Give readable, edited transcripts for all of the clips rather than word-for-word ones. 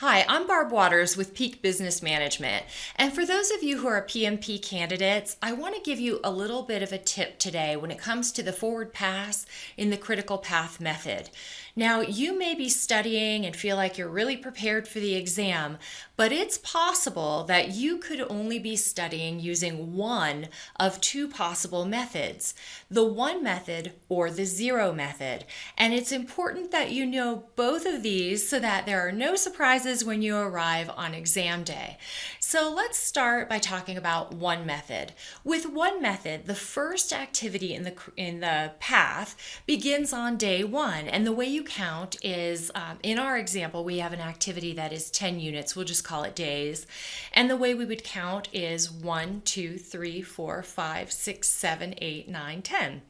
Hi, I'm Barb Waters with Peak Business Management. And for those of you who are PMP candidates, I want to give you a little bit of a tip today when it comes to the forward pass in the critical path method. Now, you may be studying and feel like you're really prepared for the exam, but it's possible that you could only be studying using one of two possible methods, the one method or the zero method. And it's important that you know both of these so that there are no surprises when you arrive on exam day. So let's start by talking about one method. With one method, the first activity in the path begins on day one, and the way you count is, in our example, we have an activity that is 10 units. We'll just call it days. And the way we would count is 1, 2, 3, 4, 5, 6, 7, 8, 9, 10.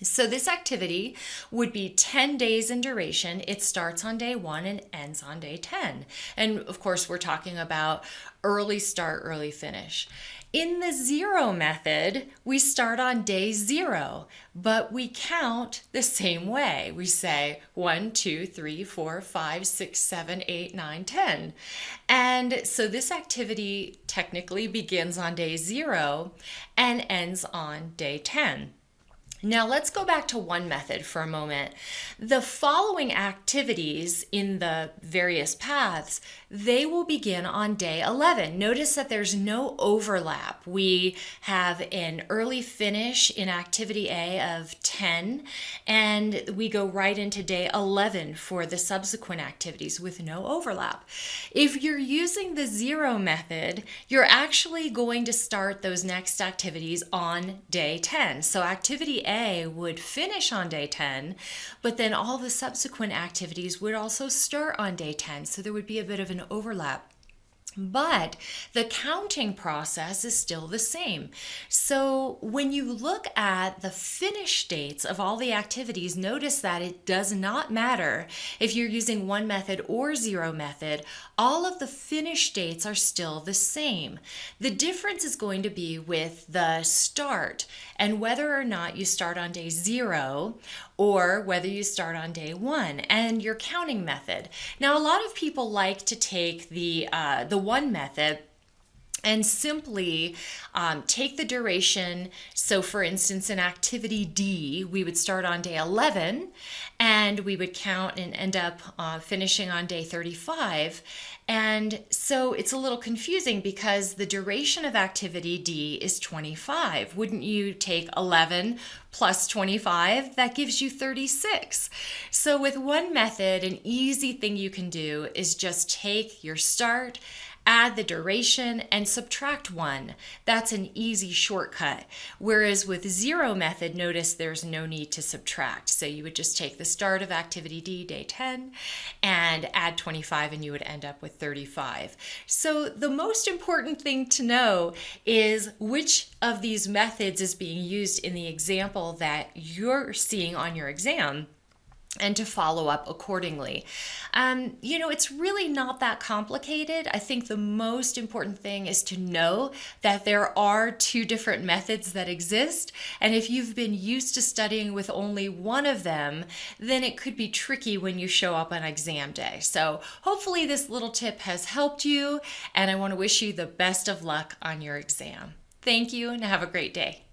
So this activity would be 10 days in duration. It starts on day 1 and ends on day 10. And of course, we're talking about early start, early finish. In the zero method, we start on day 0, but we count the same way. We say 1, 2, 3, 4, 5, 6, 7, 8, 9, 10. And so this activity technically begins on day 0 and ends on day 10. Now let's go back to one method for a moment. The following activities in the various paths, they will begin on day 11. Notice that there's no overlap. We have an early finish in activity A of 10, and we go right into day 11 for the subsequent activities with no overlap. If you're using the zero method, you're actually going to start those next activities on day 10. So activity A would finish on day 10, but then all the subsequent activities would also start on day 10, so there would be a bit of an overlap. But the counting process is still the same. So when you look at the finish dates of all the activities, notice that it does not matter if you're using one method or zero method. All of the finish dates are still the same. The difference is going to be with the start and whether or not you start on day 0 or whether you start on day 1 and your counting method. Now, a lot of people like to take the one method and simply take the duration. So for instance, in activity D, we would start on day 11 and we would count and end up finishing on day 35. And so it's a little confusing because the duration of activity D is 25. Wouldn't you take 11 plus 25? That gives you 36. So with one method, an easy thing you can do is just take your start, add the duration, and subtract 1. That's an easy shortcut. Whereas with zero method, notice there's no need to subtract. So you would just take the start of activity D, day 10, and add 25, and you would end up with 35. So the most important thing to know is which of these methods is being used in the example that you're seeing on your exam, and to follow up accordingly. It's really not that complicated. I think the most important thing is to know that there are two different methods that exist, and if you've been used to studying with only one of them, then it could be tricky when you show up on exam day. So hopefully this little tip has helped you, and I want to wish you the best of luck on your exam. Thank you, and have a great day.